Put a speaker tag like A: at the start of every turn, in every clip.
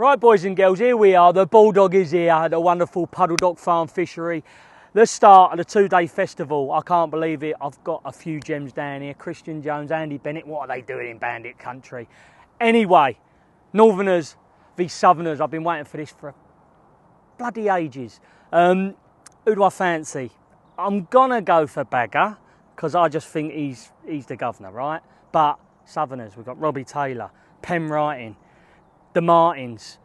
A: Right, boys and girls, here we are. The Bulldog is here at the wonderful Puddledock Farm fishery. The start of the two-day festival. I can't believe it. I've got a few gems down here. Christian Jones, Andy Bennett. What are they doing in Bandit country? Anyway, Northerners v Southerners. I've been waiting for this for bloody ages. Who do I fancy? I'm gonna go for Bagger because I just think he's the governor, right? But Southerners, we've got Robbie Taylor, Penn Wrighting, the Martins,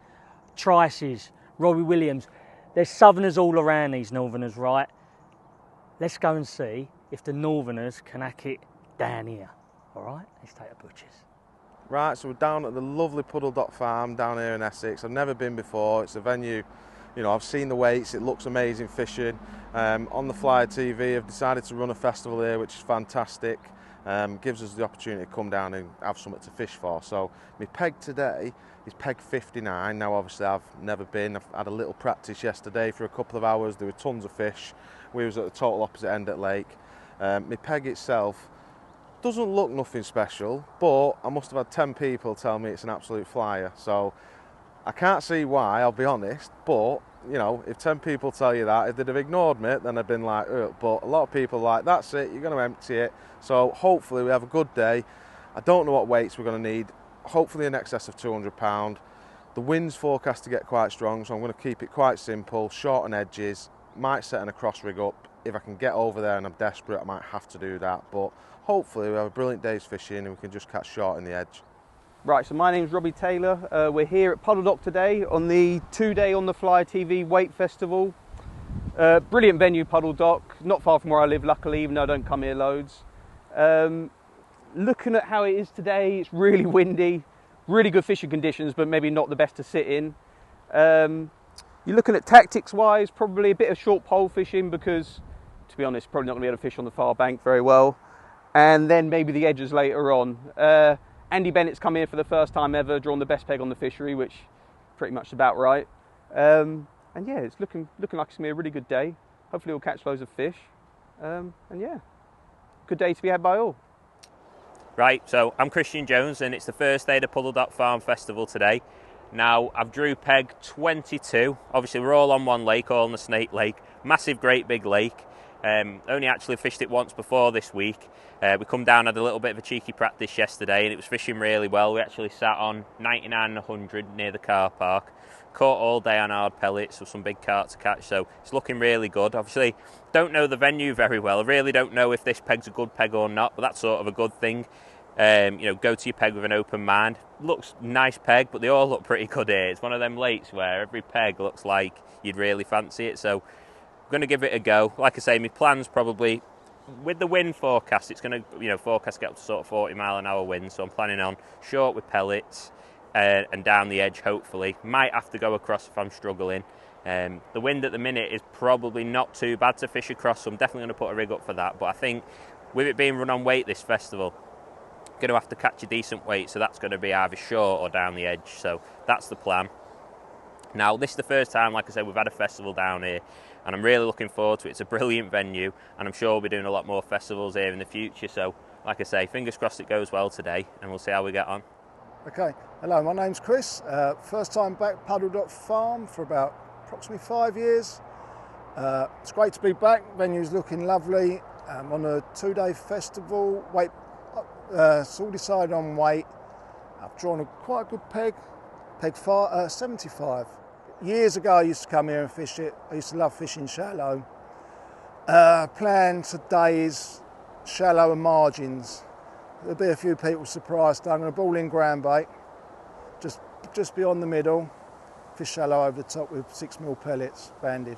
A: Trices, Robbie Williams. There's Southerners all around these Northerners, right? Let's go and see if the Northerners can hack it down here. All right, let's take the butchers.
B: Right, so we're down at the lovely Puddledock Farm down here in Essex. I've never been before. It's a venue, you know, I've seen the weights. It looks amazing fishing. On the Flyer TV, I've decided to run a festival here, which is fantastic. Gives us the opportunity to come down and have something to fish for. So my peg today is peg 59. Now obviously I've never been. I've had a little practice yesterday for a couple of hours. There were tons of fish. We was at the total opposite end at lake. My peg itself doesn't look nothing special, but I must have had 10 people tell me it's an absolute flyer. So I can't see why, I'll be honest, but you know, if 10 people tell you that, if they'd have ignored me, then I'd been like, ugh. But a lot of people are like, that's it, you're going to empty it. So hopefully we have a good day. I don't know what weights we're going to need. Hopefully in excess of 200 pound. The wind's forecast to get quite strong, so I'm going to keep it quite simple, short on edges. Might set a cross rig up. If I can get over there and I'm desperate, I might have to do that. But hopefully we have a brilliant day's fishing and we can just catch short in the edge.
C: Right, so my name's Robbie Taylor. We're here at Puddledock today on the two-day On the Flyer TV Weight Festival. Brilliant venue, Puddledock, not far from where I live, luckily, even though I don't come here loads. Looking at how it is today, it's really windy, really good fishing conditions, but maybe not the best to sit in. You're looking at tactics-wise, probably a bit of short pole fishing because, to be honest, probably not going to be able to fish on the far bank very well. And then maybe the edges later on. Andy Bennett's come here for the first time ever, drawn the best peg on the fishery, which pretty much about right. And yeah, it's looking like it's going to be a really good day. Hopefully we'll catch loads of fish. And yeah, good day to be had by all.
D: Right, so I'm Christian Jones and it's the first day of the Puddledock Farm Festival today. Now, I've drew peg 22. Obviously, we're all on one lake, all on the Snake Lake. Massive, great big lake. Only actually fished it once before this week. We come down, had a little bit of a cheeky practice yesterday and it was fishing really well. We actually sat on 99 and 100 near the car park. Caught all day on hard pellets with some big carp to catch, so it's looking really good. Obviously, don't know the venue very well. I really don't know if this peg's a good peg or not, but that's sort of a good thing. You know, go to your peg with an open mind. Looks nice peg, but they all look pretty good here. It's one of them lakes where every peg looks like you'd really fancy it, so I'm going to give it a go. Like I say, my plan's probably, with the wind forecast, it's going to, you know, forecast get up to sort of 40 mile an hour wind, so I'm planning on short with pellets and down the edge, hopefully. Might have to go across if I'm struggling. The wind at the minute is probably not too bad to fish across, so I'm definitely going to put a rig up for that. But I think with it being run on weight this festival, I'm going to have to catch a decent weight, so that's going to be either short or down the edge, so that's the plan. Now, this is the first time, like I said, we've had a festival down here, and I'm really looking forward to it. It's a brilliant venue, and I'm sure we'll be doing a lot more festivals here in the future. So, like I say, fingers crossed it goes well today, and we'll see how we get on.
E: Okay, hello, my name's Chris. First time back Puddledock Farm for about approximately 5 years. It's great to be back. Venue's looking lovely. On a two-day festival. Weight, it's all decided on weight. I've drawn quite a good peg 75. Years ago I used to come here and fish it. I used to love fishing shallow. Plan today is shallow and margins. There'll be a few people surprised. I'm going to ball in ground bait, just beyond the middle, fish shallow over the top with 6mm pellets, banded.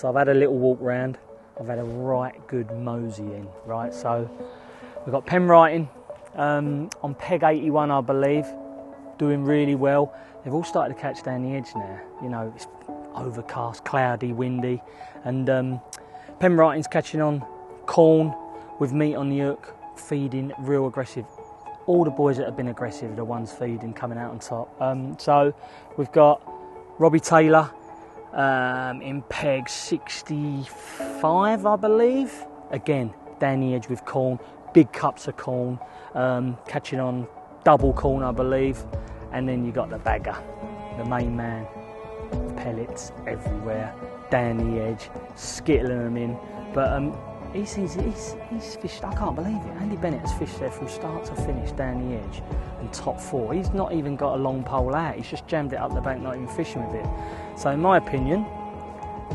A: So I've had a little walk round. I've had a right good mosey in, right? So we've got Pen Writing on peg 81, I believe, doing really well. They've all started to catch down the edge now. You know, it's overcast, cloudy, windy, and Pen Writing's catching on corn with meat on the hook, feeding real aggressive. All the boys that have been aggressive are the ones feeding, coming out on top. So we've got Robbie Taylor in peg 65, I believe. Again, down the edge with corn, big cups of corn, catching on double corn, I believe. And then you got the bagger, the main man, pellets everywhere, down the edge, skittling them in. But he's fished, I can't believe it. Andy Bennett has fished there from start to finish down the edge and top 4. He's not even got a long pole out, he's just jammed it up the bank, not even fishing with it. So in my opinion,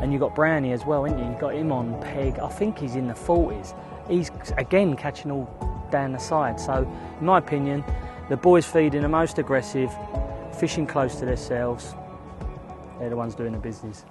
A: and you've got Brownie as well, haven't you? You've got him on peg, I think he's in the 40s. He's again catching all down the side. So in my opinion, the boys feeding the most aggressive, fishing close to themselves, they're the ones doing the business.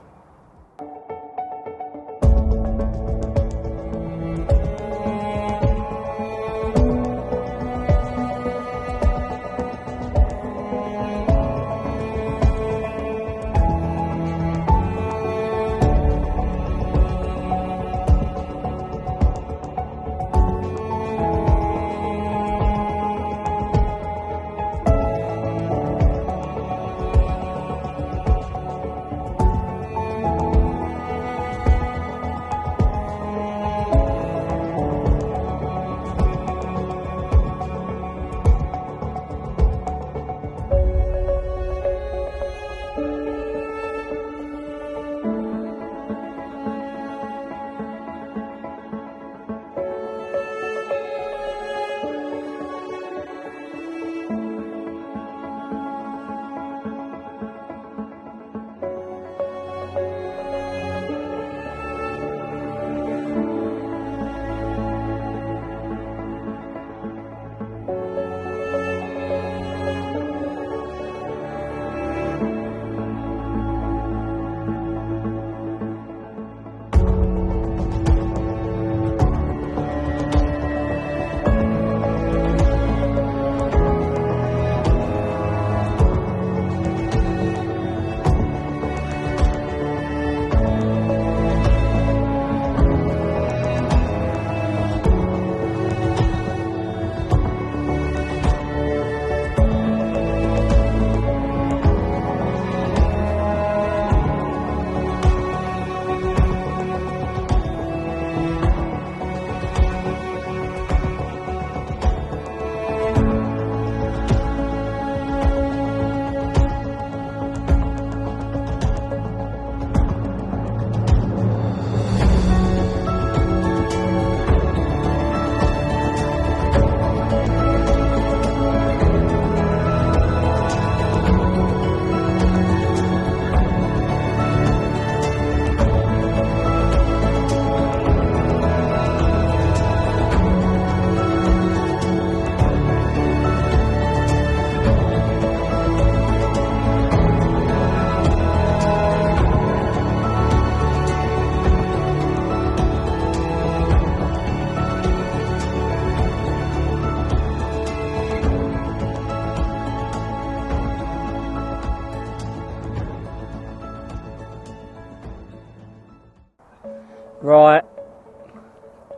A: Right,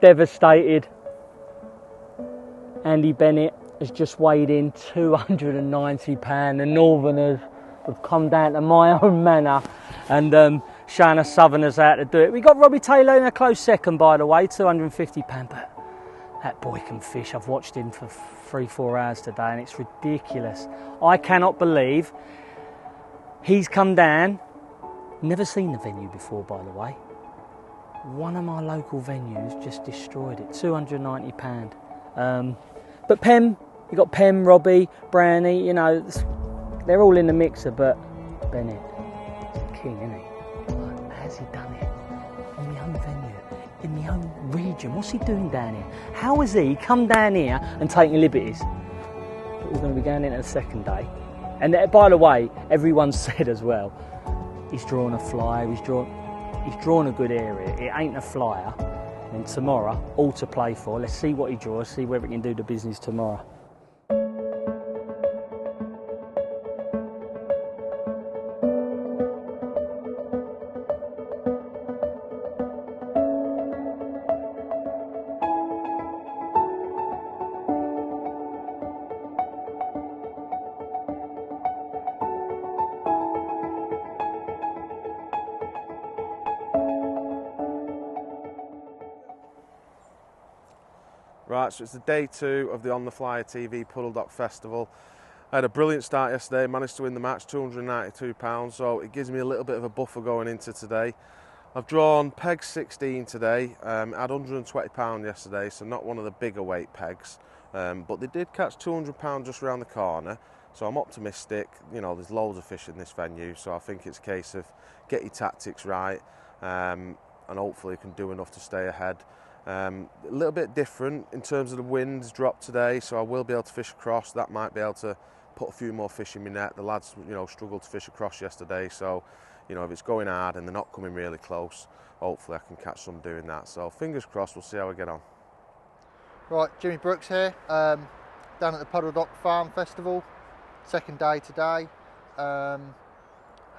A: devastated. Andy Bennett has just weighed in 290 pounds. The Northerners have come down to my own manor and showing us Southerners how to do it. We got Robbie Taylor in a close second, by the way, 250 pounds. But that boy can fish. I've watched him for 3-4 hours today, and it's ridiculous. I cannot believe he's come down. Never seen the venue before, by the way. One of my local venues just destroyed it, £290. But Pem, you got Pem, Robbie, Brownie, you know, they're all in the mixer, but Bennett, he's a king, isn't he? Like, how's he done it? In the own venue, in the own region, what's he doing down here? How has he come down here and taken liberties? But we're going to be going into the second day. And by the way, everyone said as well, he's drawn a fly, He's drawn a good area. It ain't a flyer. And tomorrow, all to play for. Let's see what he draws, see whether he can do the business tomorrow.
B: Right, so it's the day 2 of the On The Flyer TV Puddledock Festival. I had a brilliant start yesterday, managed to win the match, £292, so it gives me a little bit of a buffer going into today. I've drawn peg 16 today, had £120 yesterday, so not one of the bigger weight pegs, but they did catch £200 just around the corner, so I'm optimistic. You know, there's loads of fish in this venue, so I think it's a case of get your tactics right, and hopefully you can do enough to stay ahead. A little bit different in terms of the wind's dropped today, so I will be able to fish across. That might be able to put a few more fish in my net. The lads, you know, struggled to fish across yesterday, so you know, if it's going hard and they're not coming really close, hopefully I can catch some doing that. So fingers crossed, we'll see how we get on.
F: Right, Jimmy Brooks here, down at the Puddledock Farm Festival, second day today. Had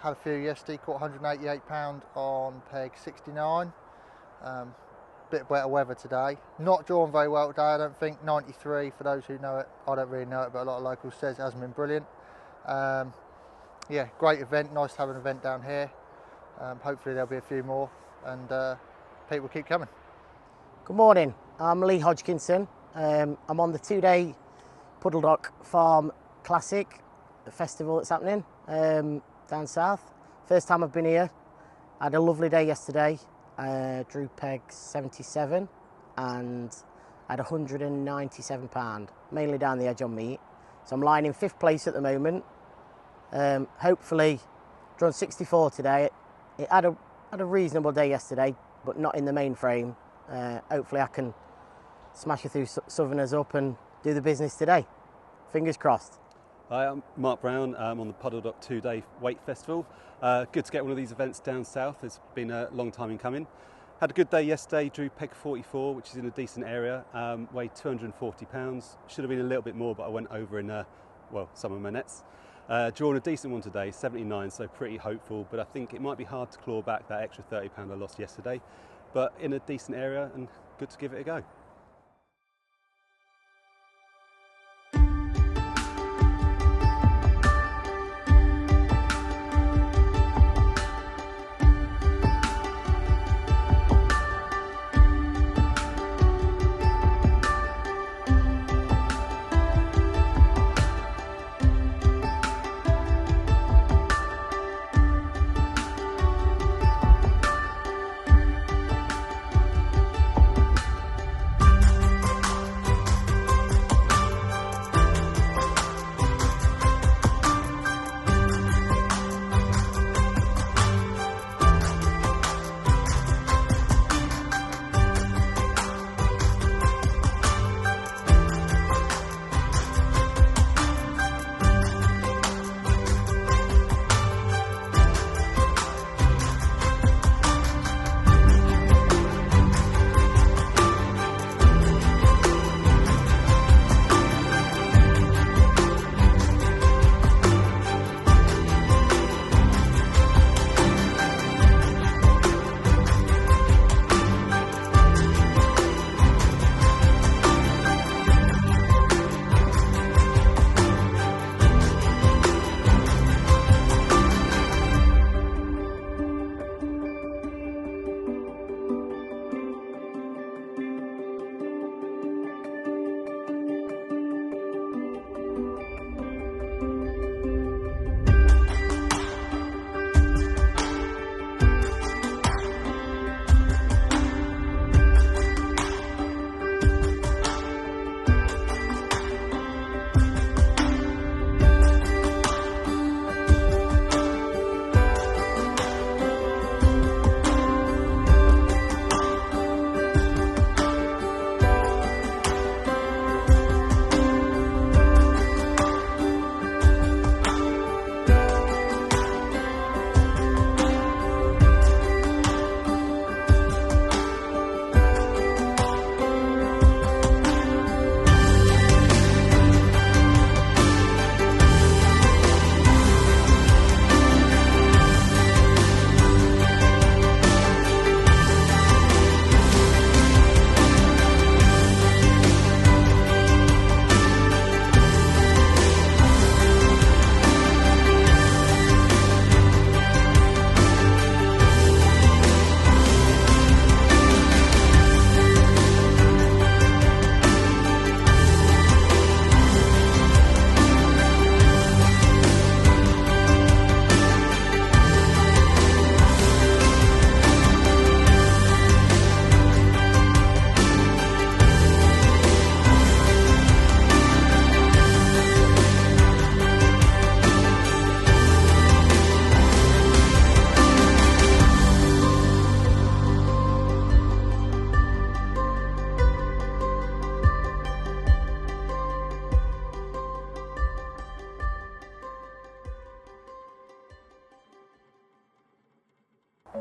F: a few yesterday, caught £188 on peg 69. Bit of wetter weather today. Not drawn very well today, I don't think. 93 for those who know it. I don't really know it, but a lot of locals says it hasn't been brilliant. Yeah, great event. Nice to have an event down here. Hopefully there'll be a few more, and people keep coming.
G: Good morning. I'm Lee Hodgkinson. I'm on the 2-day Puddledock Farm Classic, the festival that's happening down south. First time I've been here. I had a lovely day yesterday. Drew peg 77 and had £197, mainly down the edge on meat. So I'm lying in 5th place at the moment. Hopefully, drawn 64 today. It had a reasonable day yesterday, but not in the main frame. Hopefully I can smash it through Southerners up and do the business today. Fingers crossed.
H: Hi, I'm Mark Brown. I'm on the Puddledock 2-day weight festival. Good to get one of these events down south. It's been a long time in coming. Had a good day yesterday, drew peg 44, which is in a decent area, weighed £240. Should have been a little bit more, but I went over in, well, some of my nets. Drawn a decent one today, 79, so pretty hopeful, but I think it might be hard to claw back that extra £30 I lost yesterday, but in a decent area and good to give it a go.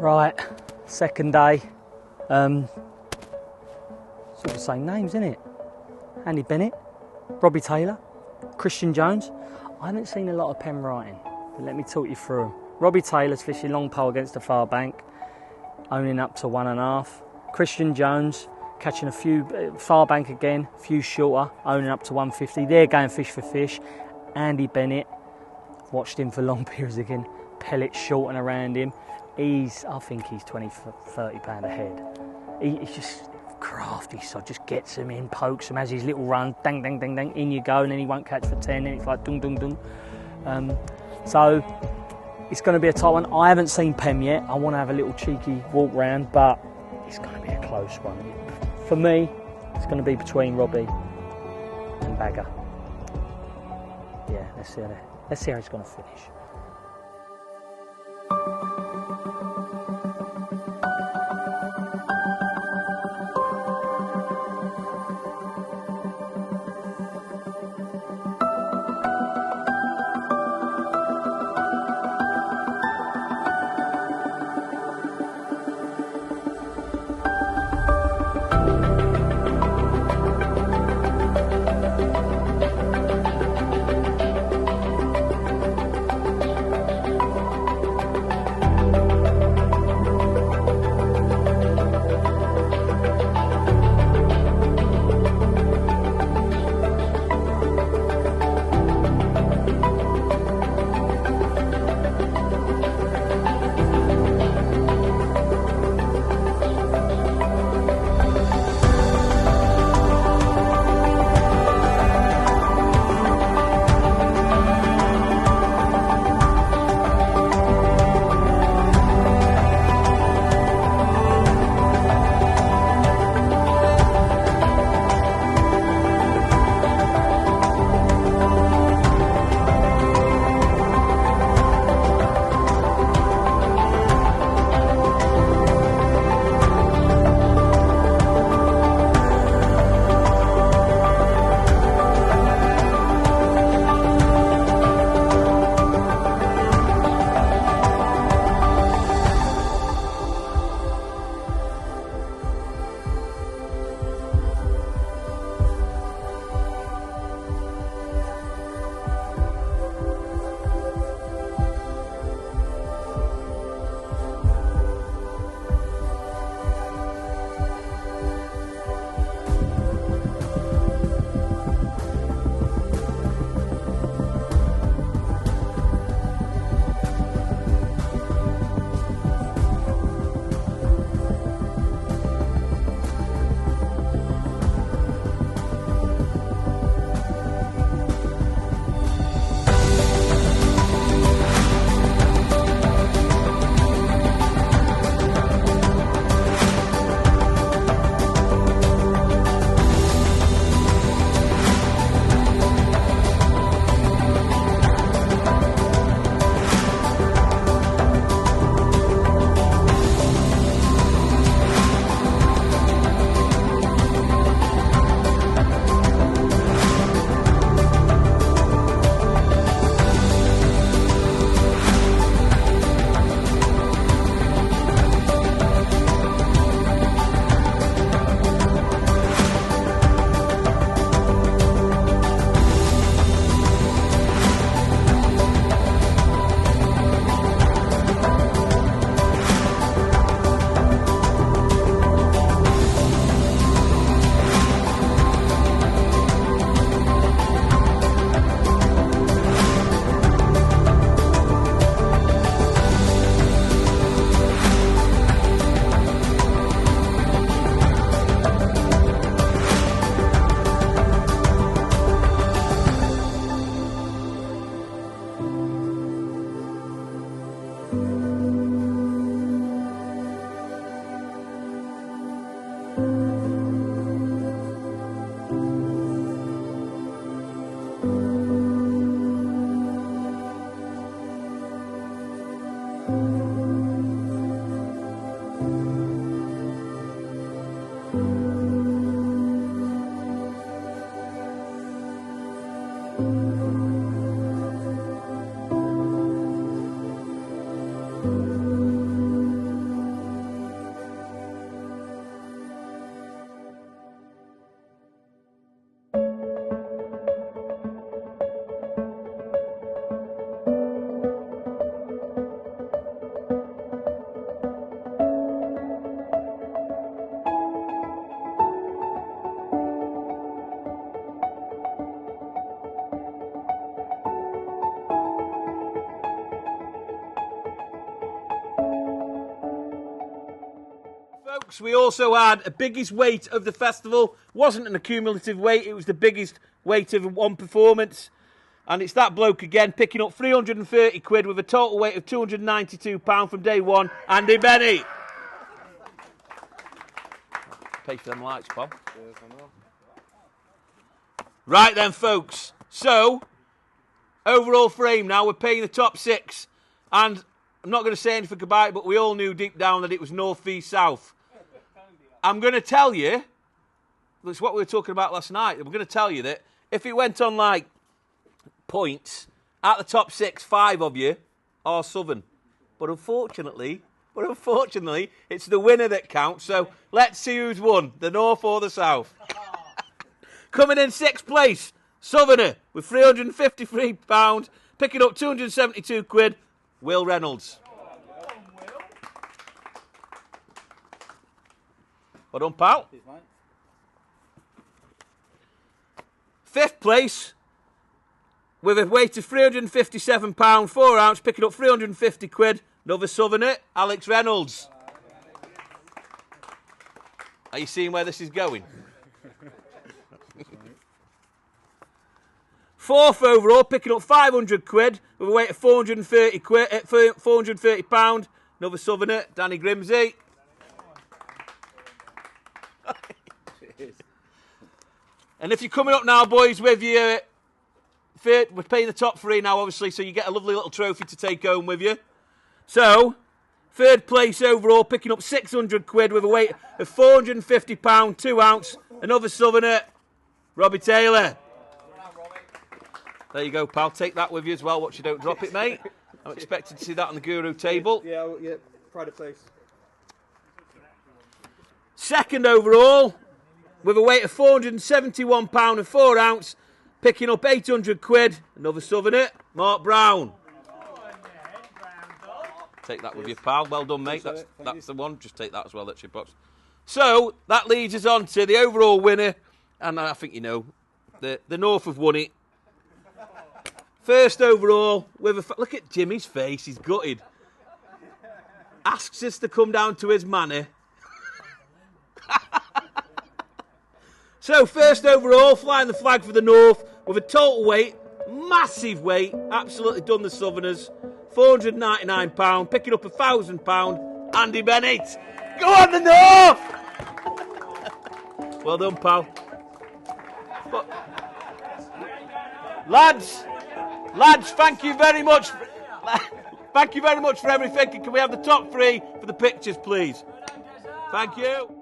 A: Right, second day. Sort of the same names, isn't it? Andy Bennett, Robbie Taylor, Christian Jones. I haven't seen a lot of pen writing, but let me talk you through them. Robbie Taylor's fishing long pole against the far bank, owning up to 1.5. Christian Jones catching a few far bank again, a few shorter, owning up to 150. They're going fish for fish. Andy Bennett, watched him for long periods again, pellets shorting around him. I think he's 20, 30 pound ahead. He's just crafty, so just gets him in, pokes him, has his little run, dang, dang, dang, dang, in you go, and then he won't catch for 10, and it's like dung, dung, dung. So it's going to be a tight one. I haven't seen Pem yet. I want to have a little cheeky walk round, but it's going to be a close one. For me, it's going to be between Robbie and Bagger. Yeah, let's see how it's going to finish.
I: folks, we also had a biggest weight of the festival. Wasn't an accumulative weight, it was the biggest weight of one performance. And it's that bloke again, picking up 330 quid with a total weight of £292 from day one, Andy Bennett. Pay for them lights, Paul. Right then, folks. So, overall frame now, we're paying the top 6. And I'm not going to say anything about it, but we all knew deep down that it was north v south. I'm going to tell you, it's what we were talking about last night, we're going to tell you that if it went on like points, at the top 6, 5 of you are southern. But unfortunately, it's the winner that counts. So let's see who's won, the north or the south. Coming in 6th place, southerner with £353, picking up 272 quid. Will Reynolds. Well done, pal. 5th place, with a weight of £357, 4 ounce, picking up 350 quid. Another southerner, Alex Reynolds. Are you seeing where this is going? 4th overall, picking up 500 quid with a weight of £430. Another southerner, Danny Grimsey. And if you're coming up now, boys, with your we're paying the top 3 now, obviously, so you get a lovely little trophy to take home with you. So, 3rd place overall, picking up 600 quid with a weight of £450, 2 ounce. Another southerner, Robbie Taylor. There you go, pal. Take that with you as well. Watch you don't drop it, mate. I'm expecting to see that on the Guru table.
C: Yeah, pride of place.
I: 2nd overall, with a weight of £471 and 4 ounce, picking up 800 quid. Another southerner, Mark Brown. Take that with you, pal. Well done, mate. That's the one. Just take that as well. That's your box. So that leads us on to the overall winner, and I think you know the North have won it. 1st overall, with look at Jimmy's face. He's gutted. Asks us to come down to his manor. So 1st overall, flying the flag for the North with a total weight, massive weight, absolutely done the Southerners. £499, picking up £1,000. Andy Bennett. Go on the North! Well done, pal. But, lads, thank you very much. Thank you very much for everything. Can we have the top 3 for the pictures, please? Thank you.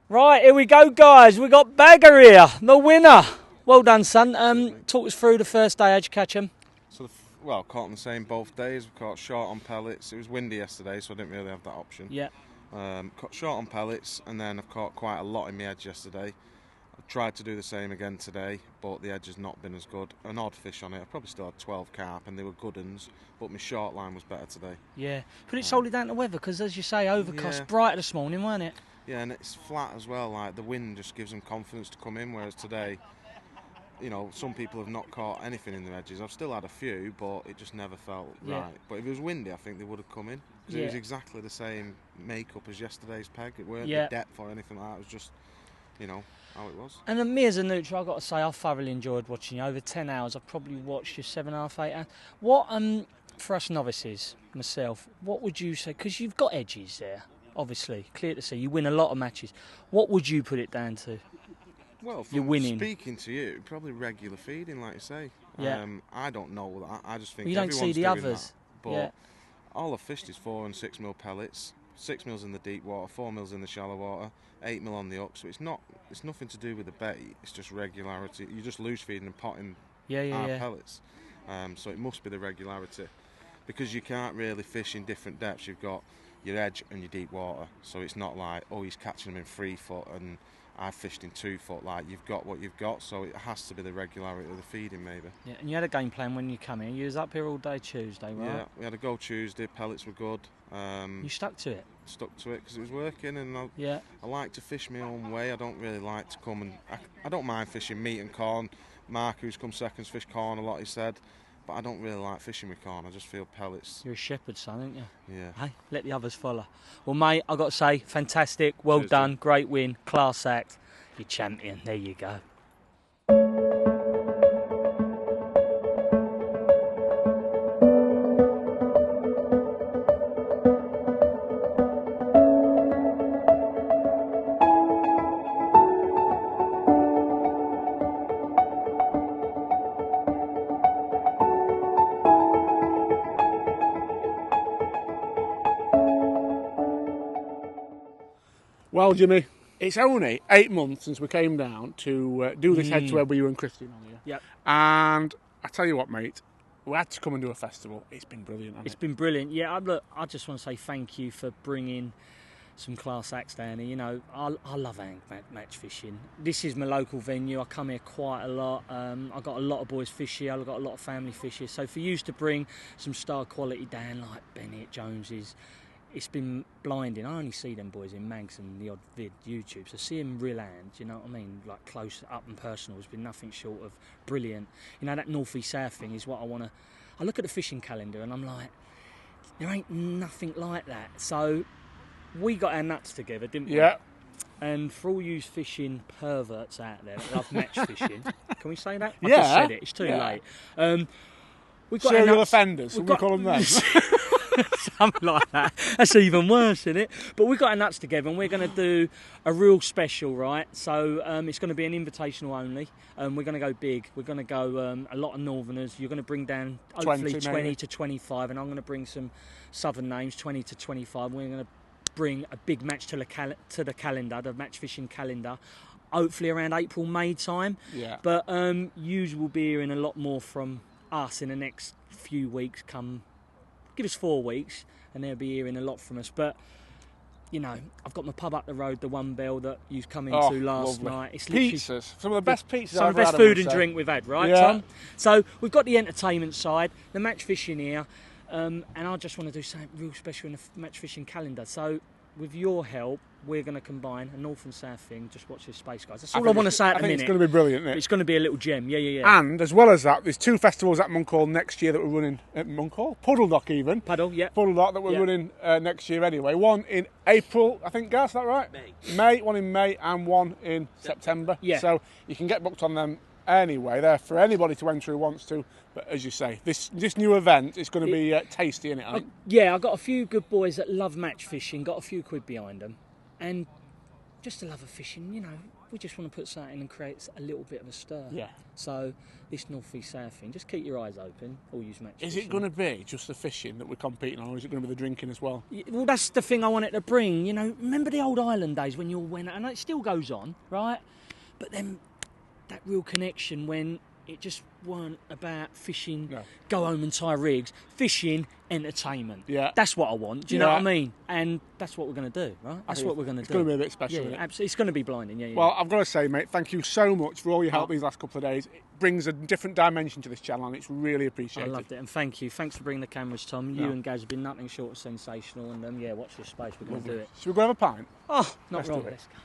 A: Right, here we go, guys. We got Bagger here, the winner. Well done, son. Talk us through the first day. How'd you catch him?
B: So, caught on the same both days. We caught short on pellets. It was windy yesterday, so I didn't really have that option.
A: Yeah.
B: Caught short on pellets, and then I've caught quite a lot in my edge yesterday. I tried to do the same again today, but the edge has not been as good. An odd fish on it. I probably still had 12 carp, and they were good uns, but my short line was better today.
A: Yeah. But it's solely down to weather, because as you say, overcast, brighter this morning, weren't it?
B: Yeah, and it's flat as well. Like the wind just gives them confidence to come in. Whereas today, you know, some people have not caught anything in their edges. I've still had a few, but it just never felt right. But if it was windy, I think they would have come in because it was exactly the same makeup as yesterday's peg. It weren't the depth or anything like that. It was just, you know, how it was.
A: And me as a neutral, I've got to say, I've thoroughly enjoyed watching you. Over 10 hours, I've probably watched you 7.5, 8 hours. What, for us novices, myself, what would you say? Because you've got edges there. Obviously, clear to see, you win a lot of matches. What would you put it down to?
B: Well,
A: you're winning.
B: Speaking to you, probably regular feeding, like you say.
A: Yeah.
B: I don't know that. I just think
A: you don't see the others.
B: That. But all I've fished is 4 and 6 mil pellets, 6 mils in the deep water, 4 mils in the shallow water, 8 mil on the hook. So it's nothing to do with the bait. It's just regularity. You just loose feeding and potting pellets. So it must be the regularity, because you can't really fish in different depths. You've got your edge and your deep water, so it's not like, oh, he's catching them in 3 foot and I fished in 2 foot. Like, you've got what you've got, so it has to be the regularity of the feeding, maybe.
A: Yeah, and you had a game plan when you come here. You was up here all day Tuesday, right?
B: Yeah, we had a go Tuesday. Pellets were good.
A: You stuck to it.
B: Stuck to it because it was working, and
A: I
B: like to fish my own way. I don't really like to come and I don't mind fishing meat and corn. Mark, who's come seconds, fished corn a lot, he said, but I don't really like fishing with corn. I just feel pellets.
A: You're a shepherd's son, aren't you?
B: Yeah.
A: Hey, let the others follow. Well, mate, I've got to say, fantastic, well
B: Cheers,
A: done,
B: Tim.
A: great win, class act. You're champion. There you go.
J: Well, Jimmy, it's only 8 months since we came down to do this head-to-head with you and Christian on here.
A: Yep.
J: And I tell you what, mate, we had to come and do a festival. It's been brilliant, hasn't
A: It's been brilliant. Yeah, look, I just want to say thank you for bringing some class acts down here. You know, I love match fishing. This is my local venue. I come here quite a lot. I've got a lot of boys fish here. I've got a lot of family fish here. So for you to bring some star quality down like Bennett, Joneses, it's been blinding. I only see them boys in mags and the odd vid YouTube. So see them real hand, you know what I mean? Like close up and personal has been nothing short of brilliant. You know, that north-east-south thing is what I want to... I look at the fishing calendar and I'm like, there ain't nothing like that. So we got our nuts together, didn't we?
J: Yeah.
A: And for all you fishing perverts out there that love match fishing, can we say that? I
J: Yeah.
A: just said it. It's too late. We got our
J: Serial
A: nuts-
J: offenders,
A: we've
J: we call them them.
A: Something like that. That's even worse, isn't it? But we've got our nuts together and we're going to do a real special, right? So it's going to be an invitational only. We're going to go big. We're going to go a lot of northerners. You're going to bring down hopefully 20 to 25, and I'm going to bring some southern names, 20 to 25. We're going to bring a big match to the calendar, the match fishing calendar, hopefully around April, May time.
J: Yeah.
A: But you will be hearing a lot more from us in the next few weeks. Give us 4 weeks and they'll be hearing a lot from us. But, you know, I've got my pub up the road, the One Bell that you've come into last
J: lovely.
A: night. It's literally
J: Pizzas. Some of the best pizzas
A: some
J: I've
A: of the best
J: ever had, I
A: food
J: must
A: and
J: say.
A: drink we've had, right,
J: Yeah.
A: Tom? So we've got the entertainment side, the match fishing here, and I just want to do something real special in the match fishing calendar. So with your help, we're going to combine a north and south thing. Just watch this space, guys. That's all I want to say at the minute.
J: I think it's going to be brilliant, isn't it?
A: It's going to be a little gem, yeah.
J: And as well as that, there's 2 festivals at Monkhall next year that we're running at Monkhall, Puddledock even. Puddledock that we're running next year anyway. One in April, I think, Gas, is that right? May. One in May and one in September.
A: Yeah.
J: So you can get booked on them anyway. They're for anybody to enter who wants to. But as you say, this new event is going to be tasty, isn't it? I think?
A: Yeah, I've got a few good boys that love match fishing, got a few quid behind them. And just the love of fishing, you know, we just want to put something in and create a little bit of a stir.
J: Yeah.
A: So this north-east-south thing, just keep your eyes open. All use match
J: Is
A: fishing.
J: it going to be just the fishing that we're competing on, or is it going to be the drinking as well?
A: Well, that's the thing I wanted to bring. You know, remember the old island days when you all went, and it still goes on, right? But then that real connection when it just weren't about fishing, go home and tie rigs, fishing, entertainment.
J: Yeah.
A: That's what I want, do you know what I mean? And that's what we're going to do, right? That's what we're going to do.
J: It's going to be a bit special,
A: Yeah,
J: isn't it?
A: absolutely. It's going to be blinding, yeah.
J: Well, I've got to say, mate, thank you so much for all your help these last couple of days. It brings a different dimension to this channel, and it's really appreciated.
A: I loved it, and thank you. Thanks for bringing the cameras, Tom. You and Gaz have been nothing short of sensational, and watch this space. We're going to do it.
J: Should we go have a pint?
A: Oh, not
J: Let's
A: wrong.
J: do it.
A: Let's go.